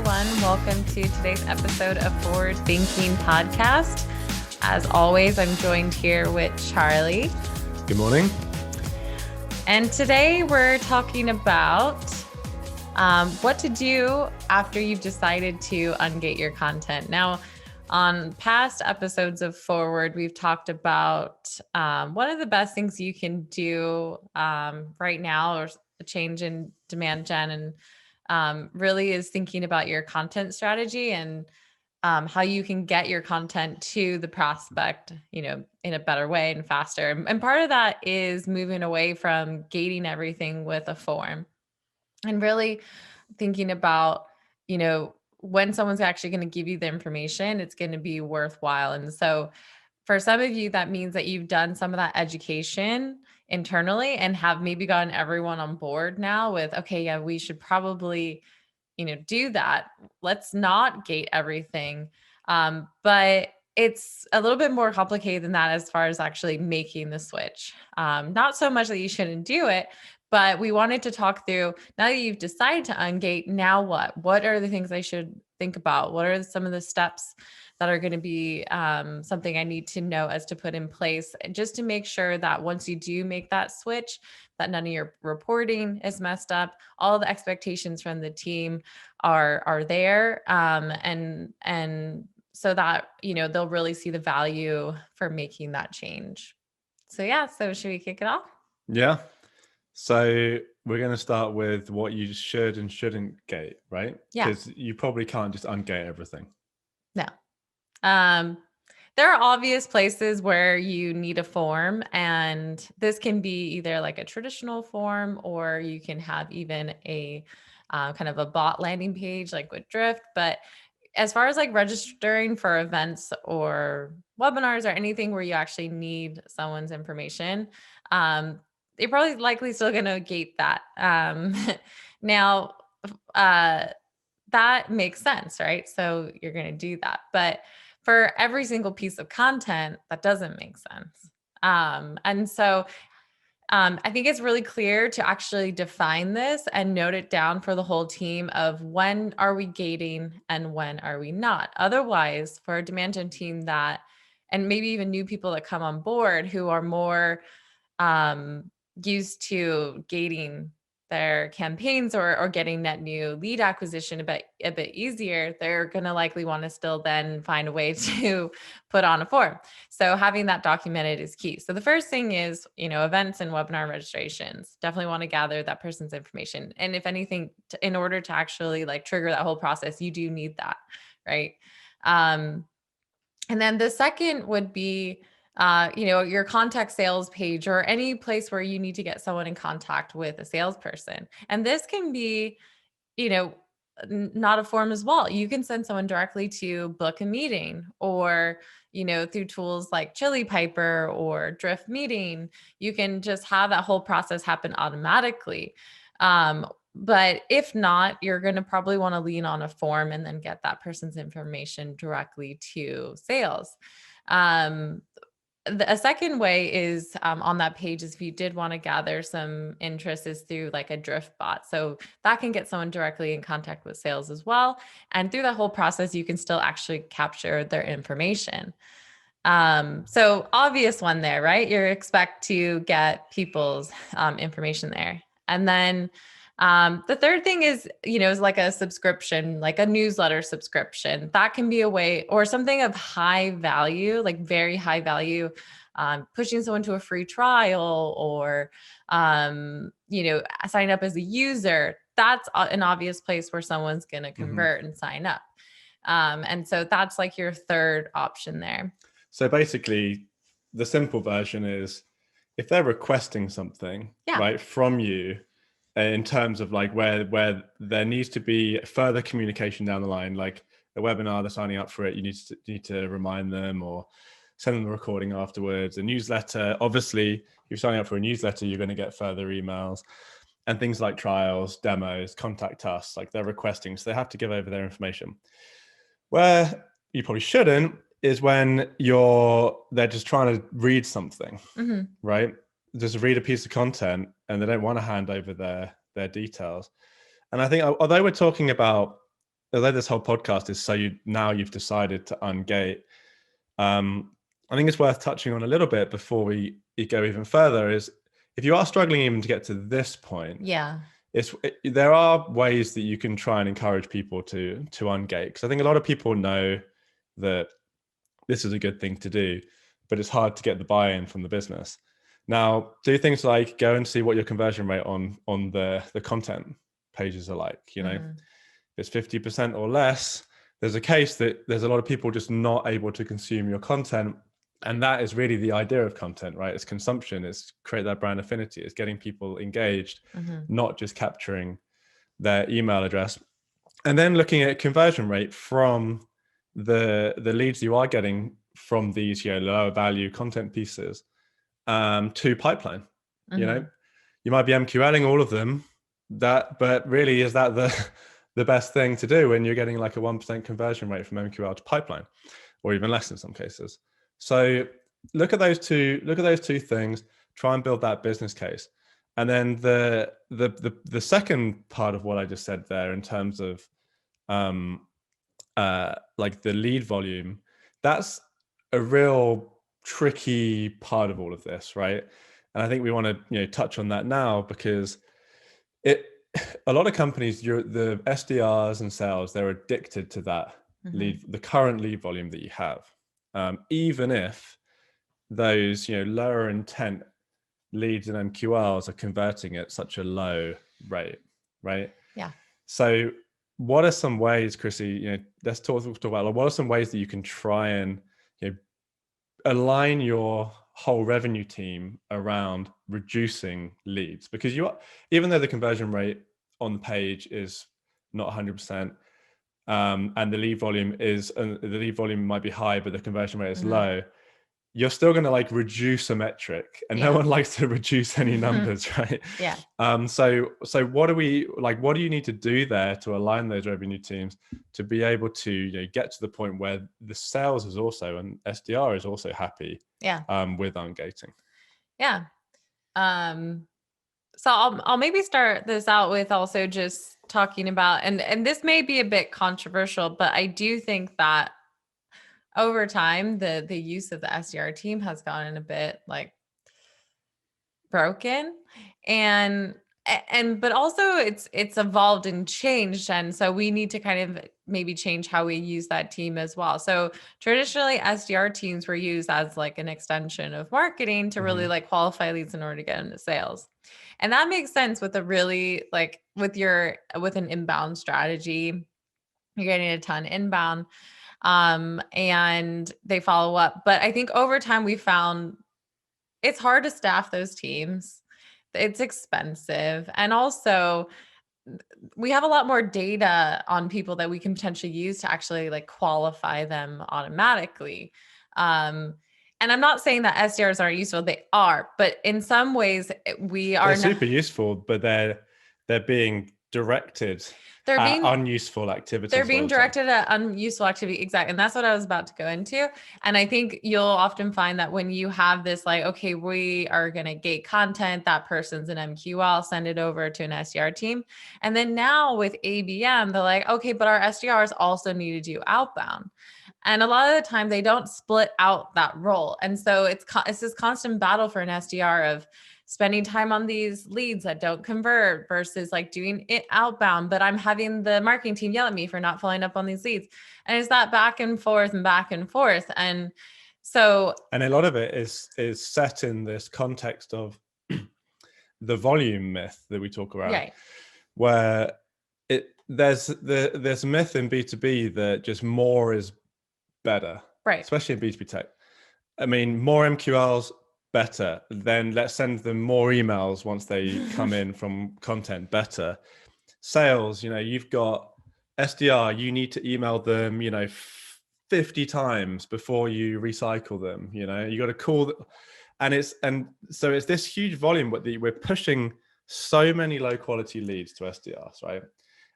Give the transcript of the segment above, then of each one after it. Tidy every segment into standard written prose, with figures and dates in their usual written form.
everyone. Welcome to today's episode of Forward Thinking Podcast. As always, I'm joined here with Charlie. Good morning. And today we're talking about what to do after you've decided to ungate your content. Now, on past episodes of Forward, we've talked about one of the best things you can do right now, or a change in demand gen, and really is thinking about your content strategy and how you can get your content to the prospect, in a better way and faster. And part of that is moving away from gating everything with a form and really thinking about, when someone's actually going to give you the information, it's going to be worthwhile. And so for some of you, that means that you've done some of that education internally and have maybe gotten everyone on board now with, okay, yeah, we should probably, do that. Let's not gate everything. But it's a little bit more complicated than that as far as actually making the switch. Not so much that you shouldn't do it, but we wanted to talk through, now that you've decided to ungate, now what? What are the things I should think about? What are some of the steps that are going to be something I need to know as to put in place, just to make sure that once you do make that switch, that none of your reporting is messed up, all the expectations from the team are there, and so that they'll really see the value for making that change. So should we kick it off? Yeah. So we're going to start with what you should and shouldn't gate, right? Yeah. Because you probably can't just ungate everything. No. There are obvious places where you need a form, and this can be either like a traditional form, or you can have even a kind of a bot landing page like with Drift. But as far as like registering for events or webinars or anything where you actually need someone's information, you're probably likely still going to gate that. Now, that makes sense, right? So you're going to do that. But for every single piece of content, that doesn't make sense. And so I think it's really clear to actually define this and note it down for the whole team of when are we gating and when are we not. Otherwise, for a demand gen team and maybe even new people that come on board who are more used to gating their campaigns or getting net new lead acquisition a bit easier, they're going to likely want to still then find a way to put on a form. So having that documented is key. So the first thing is, events and webinar registrations. Definitely want to gather that person's information. And if anything, in order to actually like trigger that whole process, you do need that, right? And then the second would be, your contact sales page or any place where you need to get someone in contact with a salesperson. And this can be, not a form as well. You can send someone directly to book a meeting, or, through tools like Chili Piper or Drift Meeting, you can just have that whole process happen automatically. But if not, you're going to probably want to lean on a form and then get that person's information directly to sales. A second way is on that page is if you did want to gather some interest is through like a Drift bot. So that can get someone directly in contact with sales as well. And through that whole process, you can still actually capture their information. So obvious one there, right? You expect to get people's information there. And then the third thing is like a subscription, like a newsletter subscription. That can be a way, or something of high value, like very high value, pushing someone to a free trial, or, signing up as a user. That's an obvious place where someone's going to convert and sign up. And so that's like your third option there. So basically, the simple version is if they're requesting something, right, from you, in terms of like where there needs to be further communication down the line, like a webinar, they're signing up for it, you need to remind them or send them the recording afterwards. A newsletter, obviously, if you're signing up for a newsletter, you're going to get further emails, and things like trials, demos, contact us, like they're requesting, so they have to give over their information. Where you probably shouldn't is when they're just trying to read something, right? Just read a piece of content and they don't want to hand over their details. And I think, although we're talking about although this whole podcast is so you've decided to ungate, I think it's worth touching on a little bit before we go even further, is if you are struggling even to get to this point, there are ways that you can try and encourage people to ungate, because I think a lot of people know that this is a good thing to do, but it's hard to get the buy-in from the business. Now, do things like go and see what your conversion rate on the content pages are like. You know, if it's 50% or less, there's a case that there's a lot of people just not able to consume your content. And that is really the idea of content, right? It's consumption, it's create that brand affinity, it's getting people engaged, not just capturing their email address. And then looking at conversion rate from the leads you are getting from these, you know, lower value content pieces to pipeline. You know, you might be MQLing all of them, but really, is that the best thing to do when you're getting like a 1% conversion rate from MQL to pipeline, or even less in some cases? So look at those two things, try and build that business case. And then the second part of what I just said there, in terms of like the lead volume, that's a real tricky part of all of this, right? And I think we want to, you know, touch on that now, because a lot of companies, the SDRs and sales, they're addicted to that the current lead volume that you have, even if those, you know, lower intent leads and MQLs are converting at such a low rate, right? Yeah. So what are some ways, Chrissy, you know, let's talk about what are some ways that you can try and, you know, align your whole revenue team around reducing leads? Because even though the conversion rate on the page is not 100%, and the lead volume might be high, but the conversion rate is low, you're still going to like reduce a metric, and no one likes to reduce any numbers, right? So what do you need to do there to align those revenue teams to be able to, you know, get to the point where the sales is also, and SDR is also happy with ungating? So I'll maybe start this out with also just talking about, and this may be a bit controversial, but I do think that over time, the use of the SDR team has gotten a bit like broken, and but also it's evolved and changed, and so we need to kind of maybe change how we use that team as well. So traditionally, SDR teams were used as like an extension of marketing to really like qualify leads in order to get into sales, and that makes sense with a really like with an inbound strategy. You're getting a ton inbound. And they follow up. But I think over time we found it's hard to staff those teams. It's expensive. And also we have a lot more data on people that we can potentially use to actually like qualify them automatically. And I'm not saying that SDRs aren't useful. They are, but in some ways they're super useful, but they're being directed. They're being unuseful activities. They're being directed at unuseful activity. Exactly. And that's what I was about to go into. And I think you'll often find that when you have this, like, okay, we are going to gate content, that person's an MQL, send it over to an SDR team. And then now with ABM, they're like, okay, but our SDRs also need to do outbound. And a lot of the time they don't split out that role. And so it's this constant battle for an SDR of spending time on these leads that don't convert versus like doing it outbound, but I'm having the marketing team yell at me for not following up on these leads. And it's that back and forth and back and forth. And so, and a lot of it is set in this context of the volume myth that we talk about, right, where there's a myth in B2B that just more is better, right? Especially in B2B tech. I mean, more MQLs, better. Then let's send them more emails once they come in from content, better. Sales, you know, you've got SDR, you need to email them, you know, 50 times before you recycle them. You know, you got to call and so it's this huge volume, but we're pushing so many low quality leads to SDRs, right?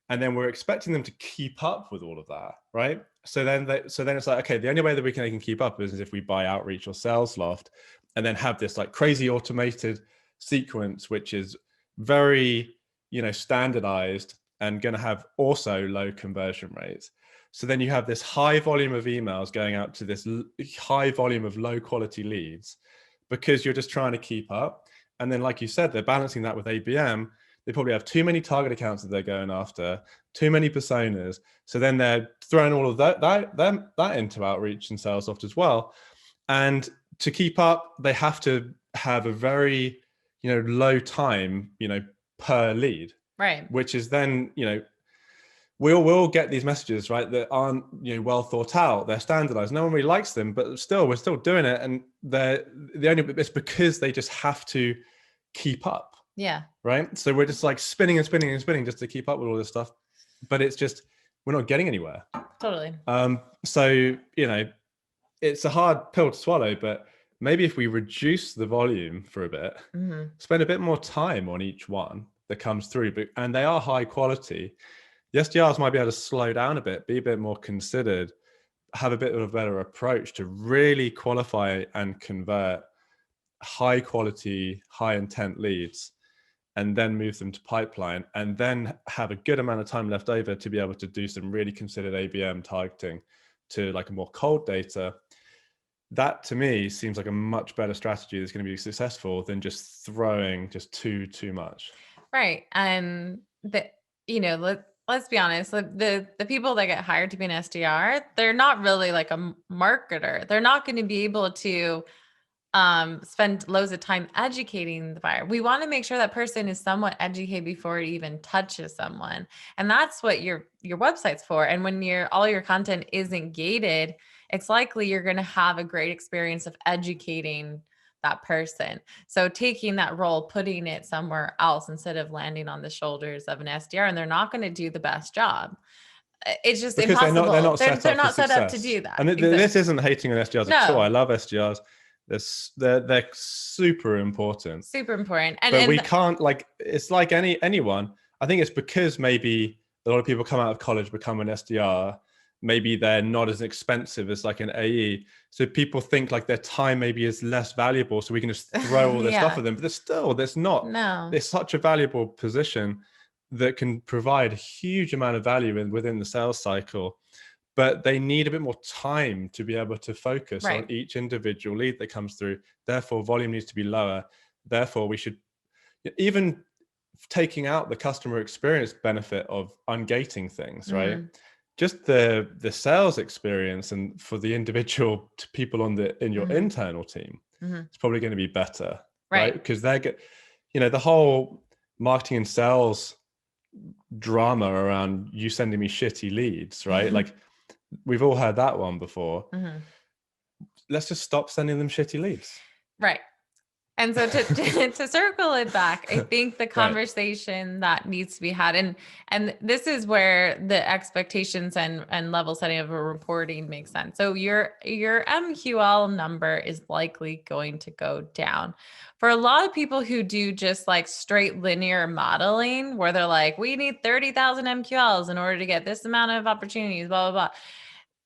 And then we're expecting them to keep up with all of that, right? So then it's like, okay, the only way that they can keep up is if we buy Outreach or Salesloft, and then have this like crazy automated sequence, which is very, you know, standardized and going to have also low conversion rates. So then you have this high volume of emails going out to this high volume of low quality leads because you're just trying to keep up. And then, like you said, they're balancing that with ABM. They probably have too many target accounts that they're going after, too many personas. So then they're throwing all of that into outreach and Salesloft as well. And to keep up, they have to have a very, low time, per lead. Right. Which is then, we'll get these messages, right, that aren't, well thought out. They're standardized. No one really likes them, but still, we're still doing it. And it's because they just have to keep up. Yeah. Right. So we're just like spinning and spinning and spinning just to keep up with all this stuff. But it's just, we're not getting anywhere. Totally. So, it's a hard pill to swallow, but maybe if we reduce the volume for a bit, spend a bit more time on each one that comes through, and they are high quality, the SDRs might be able to slow down a bit, be a bit more considered, have a bit of a better approach to really qualify and convert high quality, high intent leads, and then move them to pipeline, and then have a good amount of time left over to be able to do some really considered ABM targeting to like a more cold data. That to me seems like a much better strategy that's going to be successful than just throwing just too much. Right. And let's be honest, the people that get hired to be an SDR, they're not really like a marketer. They're not going to be able to spend loads of time educating the buyer. We want to make sure that person is somewhat educated before it even touches someone. And that's what your website's for. And when all your content isn't gated, it's likely you're going to have a great experience of educating that person. So taking that role, putting it somewhere else instead of landing on the shoulders of an SDR, and they're not going to do the best job. It's just because impossible. They're not set up to do that. And this isn't hating on SDRs at all. I love SDRs. They're super important. Super important. But we can't, like, it's like anyone. I think it's because maybe a lot of people come out of college, become an SDR. Maybe they're not as expensive as like an AE. So people think like their time maybe is less valuable. So we can just throw all this stuff at them. But there's not. No. It's such a valuable position that can provide a huge amount of value within the sales cycle. But they need a bit more time to be able to focus on each individual lead that comes through. Therefore, volume needs to be lower. Therefore, we should, even taking out the customer experience benefit of ungating things, right? Just the sales experience and for the individual people in your internal team, it's probably going to be better, right? Because the whole marketing and sales drama around you sending me shitty leads, right? Like, we've all heard that one before. Let's just stop sending them shitty leads. Right. And so to circle it back, I think the conversation that needs to be had, and this is where the expectations and level setting of a reporting makes sense. So your MQL number is likely going to go down. For a lot of people who do just like straight linear modeling, where they're like, we need 30,000 MQLs in order to get this amount of opportunities, blah, blah, blah.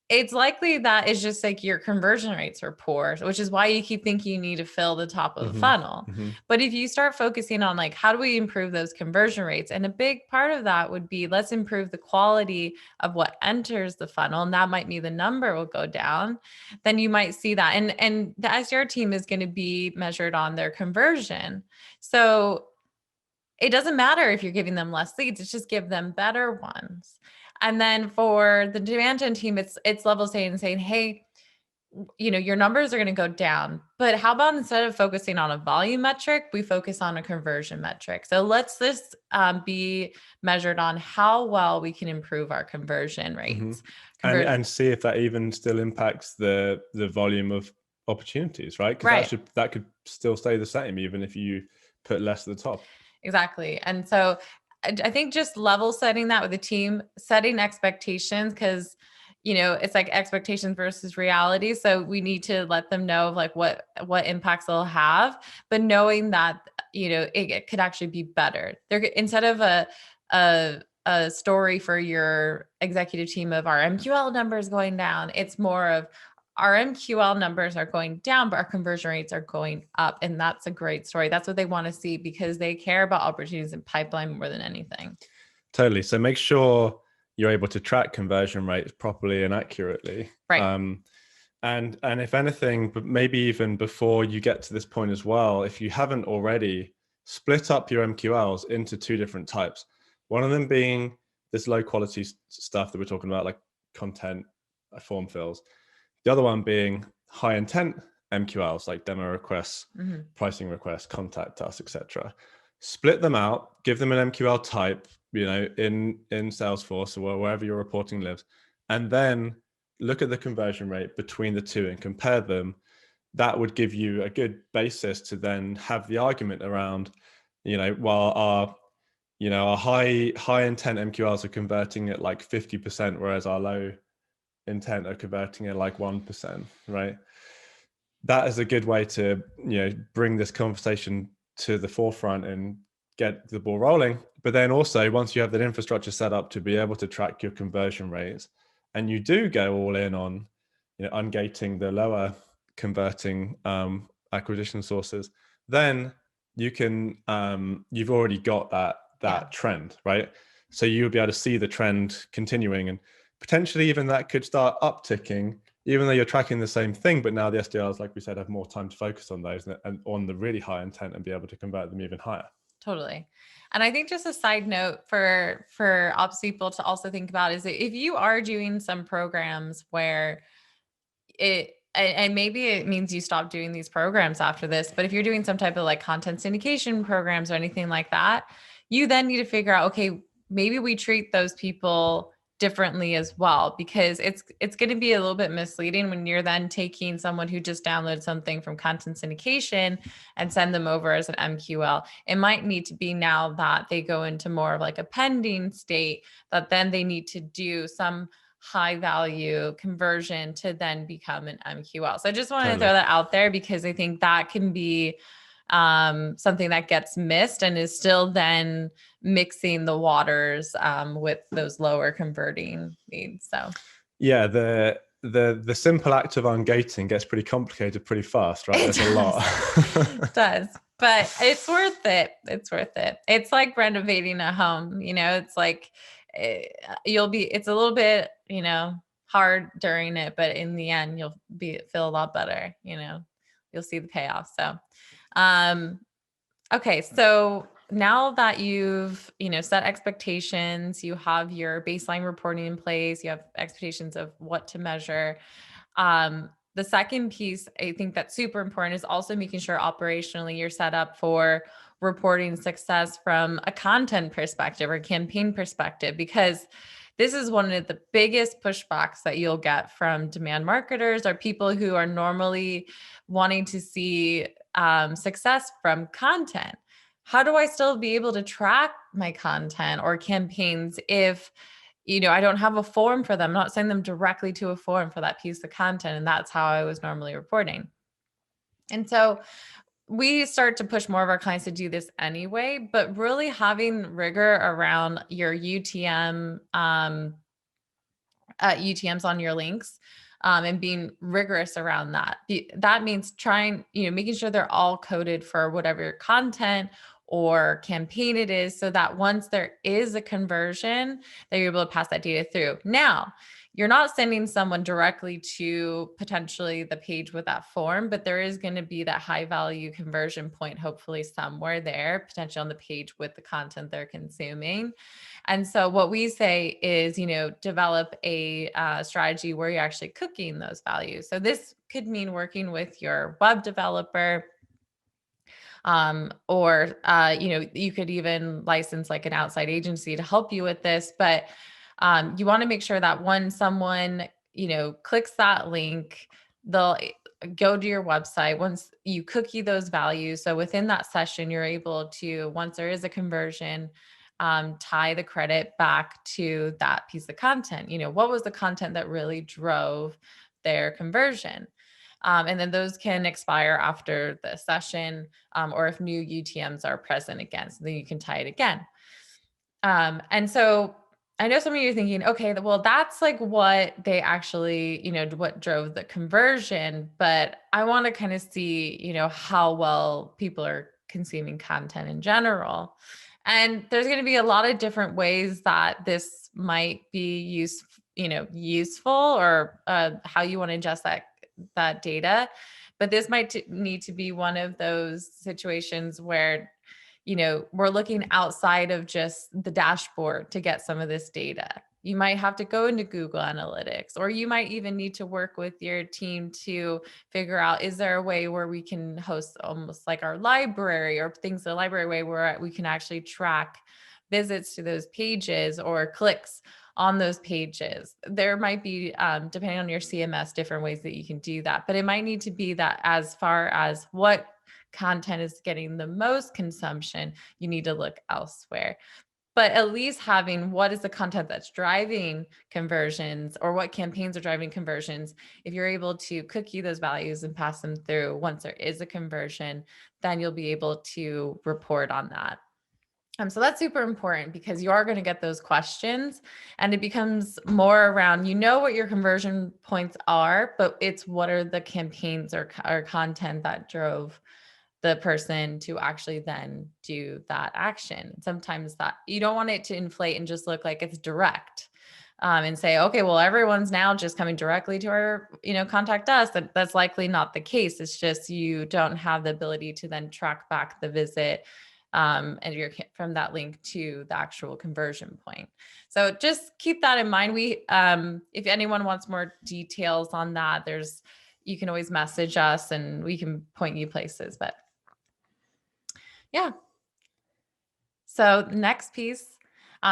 It's likely that it's just like your conversion rates are poor, which is why you keep thinking you need to fill the top of the funnel. But if you start focusing on like, how do we improve those conversion rates? And a big part of that would be, let's improve the quality of what enters the funnel. And that might mean the number will go down. Then you might see that. And the SDR team is going to be measured on their conversion. So it doesn't matter if you're giving them less leads, it's just give them better ones. And then for the demand gen team, it's level setting and saying, hey, your numbers are going to go down, but how about instead of focusing on a volume metric, we focus on a conversion metric. So let's be measured on how well we can improve our conversion rates. And see if that even still impacts the volume of opportunities, right? Because that could still stay the same, even if you put less at the top. Exactly. And so I think just level setting that with the team, setting expectations, because, it's like expectations versus reality. So we need to let them know like what impacts they'll have, but knowing that, it could actually be better. Instead of a story for your executive team of our MQL numbers going down, it's more of our MQL numbers are going down, but our conversion rates are going up. And that's a great story. That's what they want to see because they care about opportunities in pipeline more than anything. Totally. So make sure you're able to track conversion rates properly and accurately. Right. And if anything, but maybe even before you get to this point as well, if you haven't already, split up your MQLs into two different types. One of them being this low quality stuff that we're talking about, like content, form fills. The other one being high intent MQLs, like demo requests, pricing requests, contact us, etc. Split them out, give them an MQL type, in Salesforce or wherever your reporting lives, and then look at the conversion rate between the two and compare them. That would give you a good basis to then have the argument around, while our high intent MQLs are converting at like 50%, whereas our low intent are converting at like 1%, right? That is a good way to, bring this conversation to the forefront and get the ball rolling. But then also, once you have that infrastructure set up to be able to track your conversion rates, and you do go all in on, ungating the lower converting acquisition sources, then you can, you've already got that trend, right? So you'll be able to see the trend continuing, and potentially even that could start upticking, even though you're tracking the same thing, but now the SDRs, like we said, have more time to focus on those and on the really high intent and be able to convert them even higher. Totally. And I think just a side note for ops people to also think about is that if you are doing some programs where and maybe it means you stop doing these programs after this, but if you're doing some type of like content syndication programs or anything like that, you then need to figure out, okay, maybe we treat those people differently as well, because it's going to be a little bit misleading when you're then taking someone who just downloaded something from content syndication and send them over as an MQL. It might need to be now that they go into more of like a pending state, that then they need to do some high value conversion to then become an MQL. So I just wanted to throw that out there, because I think that can be something that gets missed and is still then mixing the waters with those lower converting leads. So yeah, the simple act of ungating gets pretty complicated pretty fast, right? There's a lot. It does. But it's worth it. It's worth it. It's like renovating a home, it's like it's a little bit, hard during it, but in the end you'll feel a lot better, you'll see the payoff. So okay. So now that you've, set expectations, you have your baseline reporting in place, you have expectations of what to measure. The second piece I think that's super important is also making sure operationally you're set up for reporting success from a content perspective or campaign perspective, because this is one of the biggest pushbacks that you'll get from demand marketers, or people who are normally wanting to see success from content. How do I still be able to track my content or campaigns if, I don't have a form for them, I'm not sending them directly to a form for that piece of content? And that's how I was normally reporting. And so we start to push more of our clients to do this anyway, but really having rigor around your UTM, UTMs on your links, and being rigorous around that. That means making sure they're all coded for whatever your content or campaign it is, so that once there is a conversion, that you're able to pass that data through. Now, you're not sending someone directly to potentially the page with that form, but there is going to be that high value conversion point, hopefully somewhere there, potentially on the page with the content they're consuming. And so what we say is, develop a strategy where you're actually cooking those values. So this could mean working with your web developer, or you could even license like an outside agency to help you with this. But you want to make sure that when someone, clicks that link, they'll go to your website. Once you cookie those values, so within that session, you're able to, once there is a conversion, tie the credit back to that piece of content. What was the content that really drove their conversion? And then those can expire after the session, or if new UTMs are present again, so then you can tie it again. And so I know some of you are thinking, okay, well, that's like what they actually, what drove the conversion, but I want to kind of see, how well people are consuming content in general. And there's going to be a lot of different ways that this might be useful, or how you want to ingest that data. But this might need to be one of those situations where, we're looking outside of just the dashboard to get some of this data. You might have to go into Google Analytics, or you might even need to work with your team to figure out, is there a way where we can host almost like our library, or things the library way, where we can actually track visits to those pages or clicks on those pages. There might be, depending on your CMS, different ways that you can do that, but it might need to be that as far as what content is getting the most consumption, you need to look elsewhere. But at least having what is the content that's driving conversions, or what campaigns are driving conversions, if you're able to cookie those values and pass them through once there is a conversion, then you'll be able to report on that. So that's super important, because you are going to get those questions, and it becomes more around, what your conversion points are, but it's what are the campaigns or content that drove the person to actually then do that action. Sometimes that you don't want it to inflate and just look like it's direct, and say, okay, well, everyone's now just coming directly to our, contact us. That's likely not the case. It's just, you don't have the ability to then track back the visit, and you're from that link to the actual conversion point. So just keep that in mind. If anyone wants more details on that, you can always message us and we can point you places, but yeah. So next piece,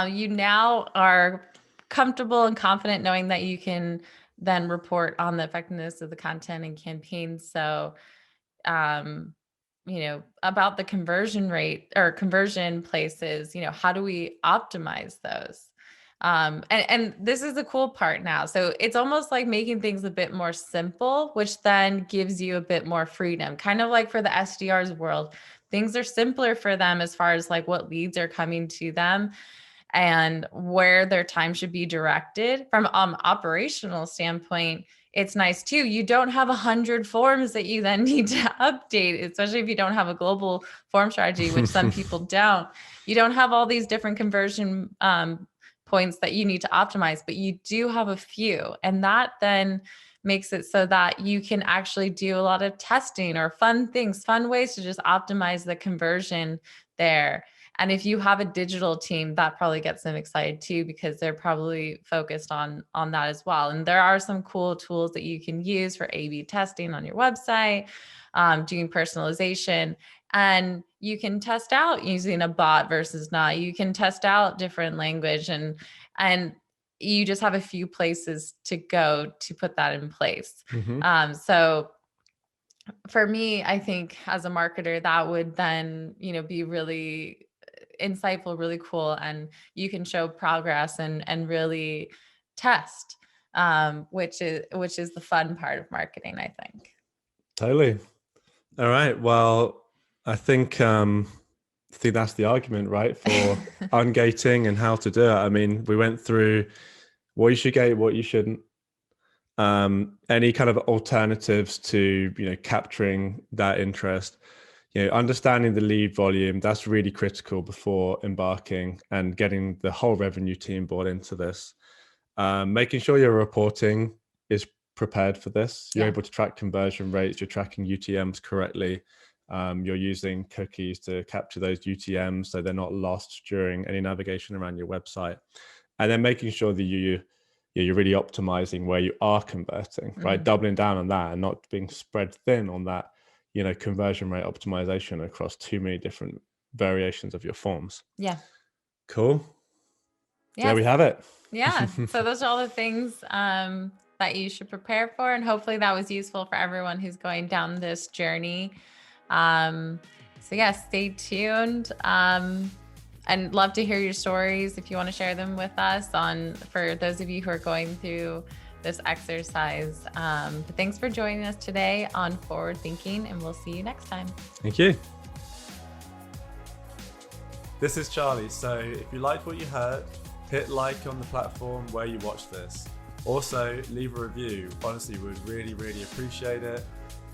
you now are comfortable and confident knowing that you can then report on the effectiveness of the content and campaigns. So, about the conversion rate or conversion places, how do we optimize those? And this is the cool part now. So it's almost like making things a bit more simple, which then gives you a bit more freedom, kind of like for the SDR's world. Things are simpler for them as far as like what leads are coming to them and where their time should be directed. From operational standpoint, it's nice too. You don't have 100 forms that you then need to update, especially if you don't have a global form strategy, which some people don't. You don't have all these different conversion points that you need to optimize, but you do have a few. And that then makes it so that you can actually do a lot of testing or fun ways to just optimize the conversion there. And if you have a digital team, that probably gets them excited too, because they're probably focused on that as well. And there are some cool tools that you can use for A/B testing on your website, doing personalization. And you can test out using a bot versus not. You can test out different language, and you just have a few places to go to put that in place. Mm-hmm. So for me, I think as a marketer, that would then, be really insightful, really cool. And you can show progress and really test, which is the fun part of marketing, I think. Totally. All right. Well, I think that's the argument, right? For ungating and how to do it. I mean, we went through what you should gate, what you shouldn't. Any kind of alternatives to, capturing that interest, understanding the lead volume, that's really critical before embarking and getting the whole revenue team bought into this. Making sure your reporting is prepared for this. You're able to track conversion rates, you're tracking UTMs correctly. You're using cookies to capture those UTMs so they're not lost during any navigation around your website. And then making sure that you're really optimizing where you are converting, right? Mm-hmm. Doubling down on that and not being spread thin on that, conversion rate optimization across too many different variations of your forms. Yeah. Cool. Yeah. There we have it. Yeah. So those are all the things that you should prepare for. And hopefully that was useful for everyone who's going down this journey. So yeah, stay tuned. And love to hear your stories if you want to share them with us for those of you who are going through this exercise. But thanks for joining us today on Forward Thinking, and we'll see you next time. Thank you. This is Charlie. So if you liked what you heard, hit like on the platform where you watch this. Also, leave a review. Honestly, we'd really, really appreciate it.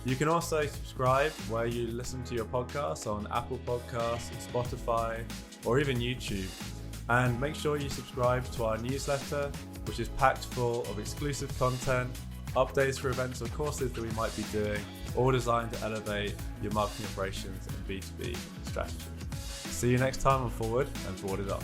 You can also subscribe where you listen to your podcasts on Apple Podcasts, Spotify, or even YouTube. And make sure you subscribe to our newsletter, which is packed full of exclusive content, updates for events or courses that we might be doing, all designed to elevate your marketing operations and B2B strategy. See you next time on Forward and Forward It Up.